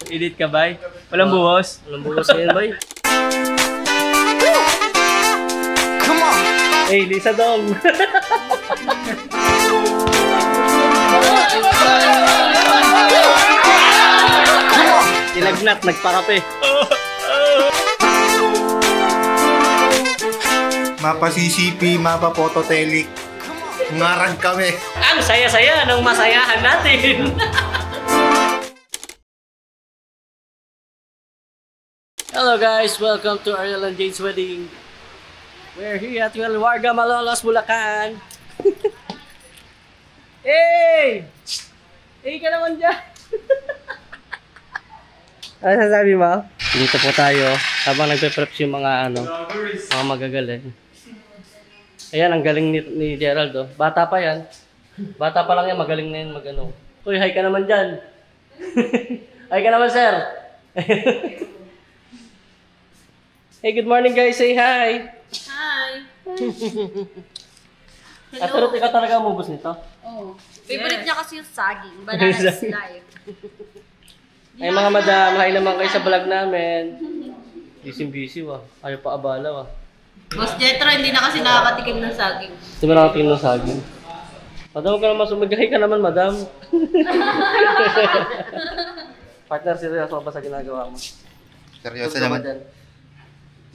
Edit ka, bay? Walang buhos? Walang buhos yan, bay. Come on! Hey, Lisa Dong! Ilagnat, nagpakape. Mapa CCP, mapa Phototelic. Ngarag kami. Ang saya-saya ng masayahan natin. Hello guys, welcome to Ariel and Jade's wedding. We're here at Huelwarga, Malolos, Bulacan. Hey! Hey ka naman dyan! Ano sasabi mo? Dito po tayo habang nagpe-preps yung mga mga magagaling. Ayan, ang galing ni Gerald, oh. Bata pa yan. Bata pa lang yan, magaling na yan Uy, hi ka naman dyan. Hi ka naman, sir. Hey, good morning guys. Say hi. Hi. At pero ikaw talaga umubos nito? Oh. Favorite niya kasi yung saging. Banana is life. Ay mga madam, hi naman kayo sa vlog namin. Busy wah. Ayaw pa abala wah. Boss Jetro, hindi na kasi nakakatikim ng saging. Hindi mo nakatikim ng saging. Madam, ka naman sumagahay ka naman, madam. Partner, seryoso ba sa ginagawa mo? Seryoso naman.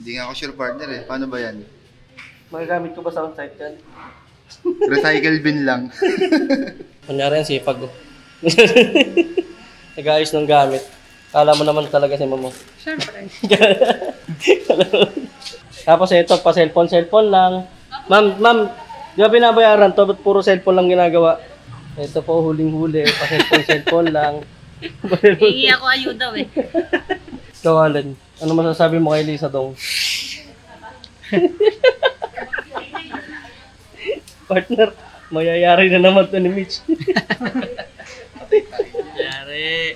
Hindi nga ako sure partner eh. Paano ba yan? Magagamit ko ba sa on-site yan? Recycle bin lang. Kunyari yan, sipag ko. Nag-ayos ng gamit. Kala mo naman talaga si mamo. Siyempre. Tapos ito, pa cellphone lang. Ma'am, di ba binabayaran to? Ba't puro cellphone lang ginagawa? Ito po, huling-huli. Pa cellphone lang. Hihingi ako ayuda eh. Ikaw, Alan, ano masasabi mo kay Lisa Dong? Partner, mayayari na naman to ni Mitch. Yari.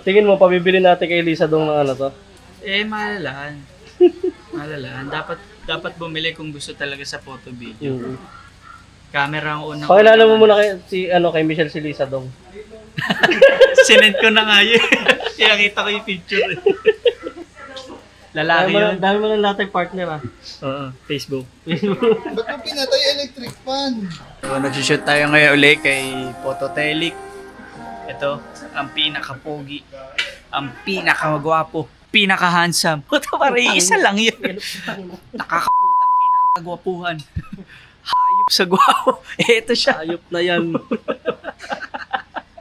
Tingin mo, pabibili natin kay Lisa Dong ng to? Malalahan. Malalahan. Dapat bumili kung gusto talaga sa photo video. Camera ang unang. Pakilala mo muna kay Michelle si Lisa Dong. Sinend ko na nga yun. Kaya kita ko yung picture. Lalaki yun. Dami mo ng lahat partner ah. Oo, Facebook. Ba't mo pinatay electric fan? So, nag-shoot tayo ngayon ulit kay Phototelic. Ito, ang pinaka-pogi. Ang pinaka-gwapo. Pinaka-handsome. Puto pare, isa lang yun. Nakakaputang inang kagwapuhan. Hayop sa gwapo. Ito siya. Hayop na yan.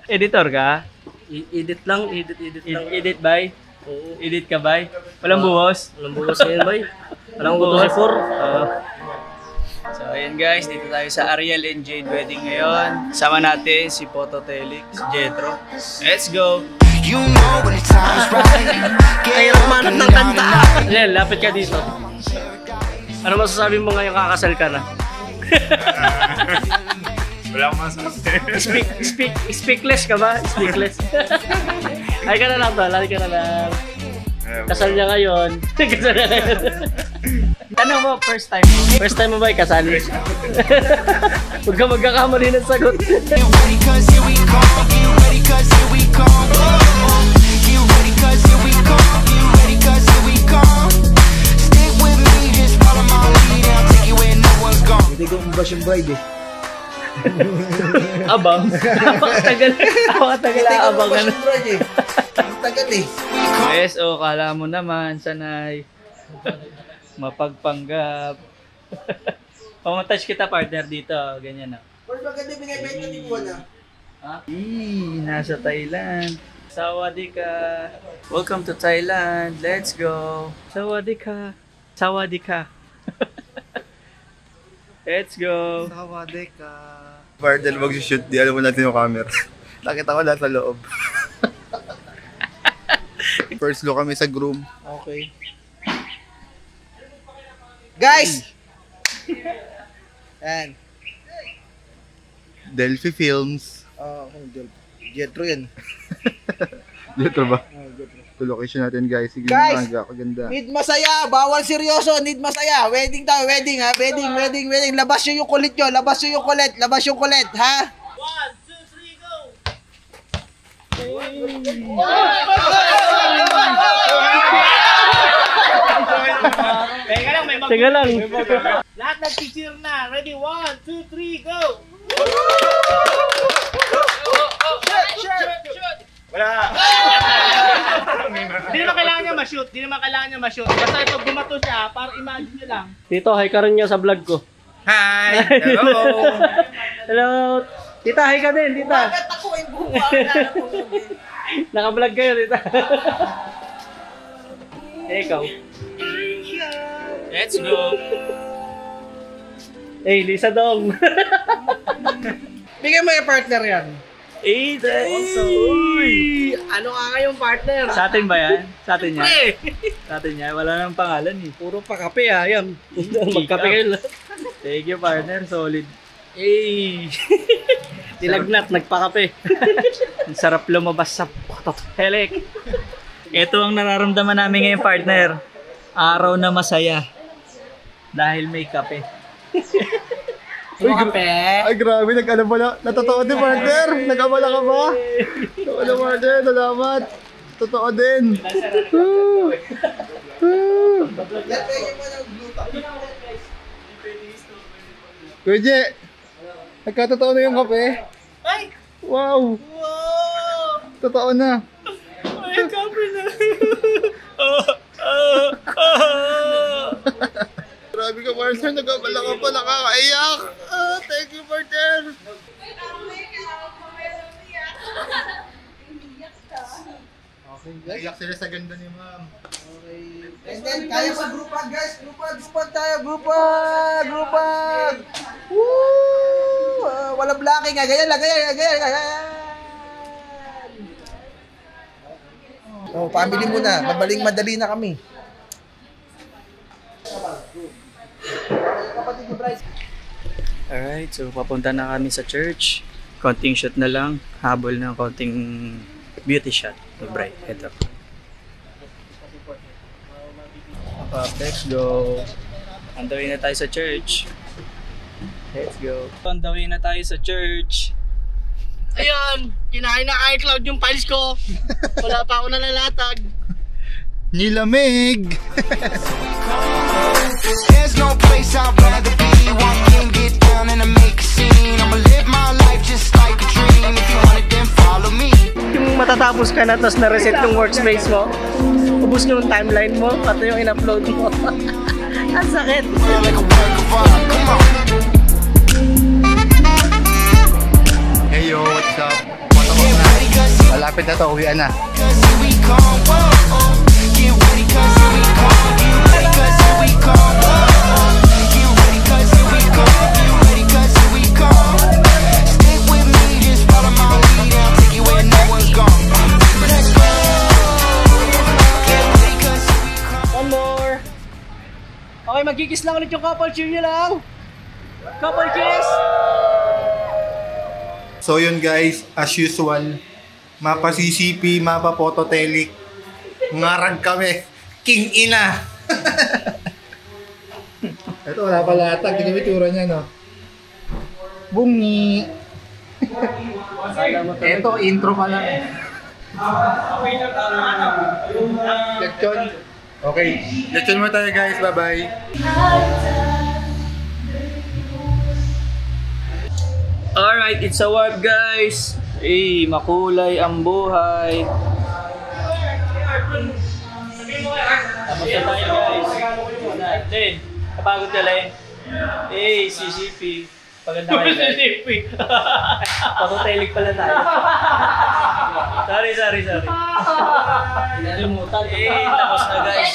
Editor ka? Edit lang. Edit by? Oo. Edit ka by? Walang buhos? Walang buhos yan, bay. Walang buhos si Fur. So ayan guys, dito tayo sa Ariel and Jade wedding ngayon. Sama natin si Phototelic, si Jetro. Let's go! You know when the time's right. Ay, manat ng kanta. Ariel, lapit ka dito. Ano masasabi mo ngayon kakasal ka na? Wala akong masasabi. Speakless ka ba? Speakless. Ay ka na lang to, lali ka na lang. Kasal niya ngayon. Kasal niya ngayon. Tanong mo, first time mo? First time mo ba ikasal? Huwag ka magkakamali ng sagot. Hindi ko mabash yung bride eh. Abang? Apakatagal aabangan. Ang tagal eh. Yes, kala mo naman, sanay. Mapagpanggap. Pamatouch kita partner dito, ganyan na. Pero maganda binibenta ni Buwan ah. Ha? Nasa Thailand. Sawadika. Welcome to Thailand. Let's go. Sawadika. Sawadika. Let's go. Sawadika. Bardel mag-shoot, di alam mo natin yung camera. Nakita ko lahat sa loob. First look kami sa groom. Okay. Guys! Yan. Delphi Films. Jetro yan. Jetro ba? Ito location natin guys. Sige, Guys! Kaganda. Need masaya, bawal seryoso, need masaya. Wedding tayo, wedding ha. Wedding. Labas nyo yung kulit nyo, labas yung kulit, ha? 1, 2, 3, go! Teka lang. Lahat nag-cheer na. Ready? 1, 2, 3, go! Wala. Hindi naman kailangan niya ma-shoot. Basta ito bumato siya, para imagine niyo lang. Tito, hi ka rin niya sa vlog ko. Hi! Hello! Hello. Tita, hi ka din, tita. Bakit ako ay buka? Naka-vlog kayo, tita. Ikaw. Let's go! Hey, Lisa Dong. Bigyan mo yung partner yan. Hey, also. Uy! Ano nga ngayong partner? Sa atin ba yan? Sa atin yan? Sa atin yan? Wala nang pangalan eh. Puro pa kape ha, yan. Magkape kayo. Thank you partner, solid. Hey! Nilagnat, nagpakape. Ang sarap lumabas sa Pototelik. Ito ang nararamdaman namin ngayon partner. Araw na masaya. Dahil may kape. Uy, kape. Ay, grabe, nag-alabala. Natotoo din, partner. Nag-abala ka ba? Wala, partner. Salamat. Totoo din. Kuya Je, nagkatotoo na yung kape. Ay! Wow. Wow! Totoo na. Ay, kape na! Grabe ka, partner. Nag-abala ka pa. Nakakaiyak. Thank you, partner. Naiyak sila sa ganda ni ma'am. And then, kaya pa grupag guys. Grupag tayo. Grupag. Woo! Wala blocking nga. Ganyan lang. Oh, family muna. Madali na kami. Alright, so papunta na kami sa church. Konting shot na lang. Habol ng konting beauty shot. Bright, ito. Let's go. On the way na tayo sa church. Let's go. On the way na tayo sa church. Ayun! Kinain na iCloud yung files ko. Wala pa ako nalalatag. Nilamig! There's no place I'd rather be. Walk in, get down and I make a scene. I'ma live my life just like a dream. If you want it, then follow me. Yung matatapos ka na tapos na-reset yung workspace mo, ubus na yung timeline mo, pati yung in-upload mo. Ang sakit. Like a work of art. Come on. Hey yo, what's up? Get ready, cause Malapit na to, uwian na. here we come. Whoa, oh. Get ready, cause here we come. Get ready, cause here we come. Whoa, oh. Get ready, cause here we come. Get ready, cause here we come. Stick with me, just follow my lead. I'll take you where no one's gone. Let's go. Get ready, cause here we come. One more. Okay, magkikis lang ulit yung couple cheer nyo lang. Couple kiss. So yun guys, as usual, mapa CCP, mapa Pototelik, ngarag kami, king ina! Ito wala pala tag, hindi tura niya no? Bungi! Ito, intro pa lang. Lechon. Okay, lechon mo tayo guys, bye bye! Alright, it's a warp guys. Eh, makulay ang buhay. Tapos na tayo guys. Len, kapagod ka Len. Eh, CCP. Paganda kayo guys. Pototelik pala tayo. Sorry. Nalimutan. Eh, tapos na guys.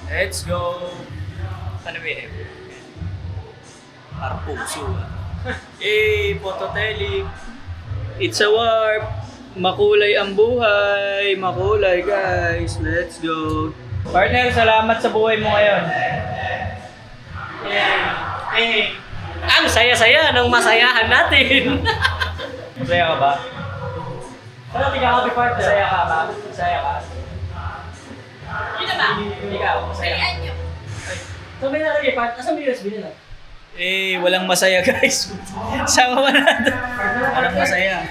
Let's go. Ano ba yun? Parang puso. Eh, Pototelik. It's a warp. Makulay ang buhay. Makulay guys. Let's go. Partner, salamat sa buhay mo ngayon. Ang saya-saya ng masayahan natin. Masaya ka ba? Ano, tingnan ka before partner? Masaya ka ba? Masaya ka? Yun na ba? Ikaw, masaya ka? Kailan nyo? Sabi na kayo, part. Asan may USB nila? Eh, walang masaya guys. Sama mo na. Walang masaya.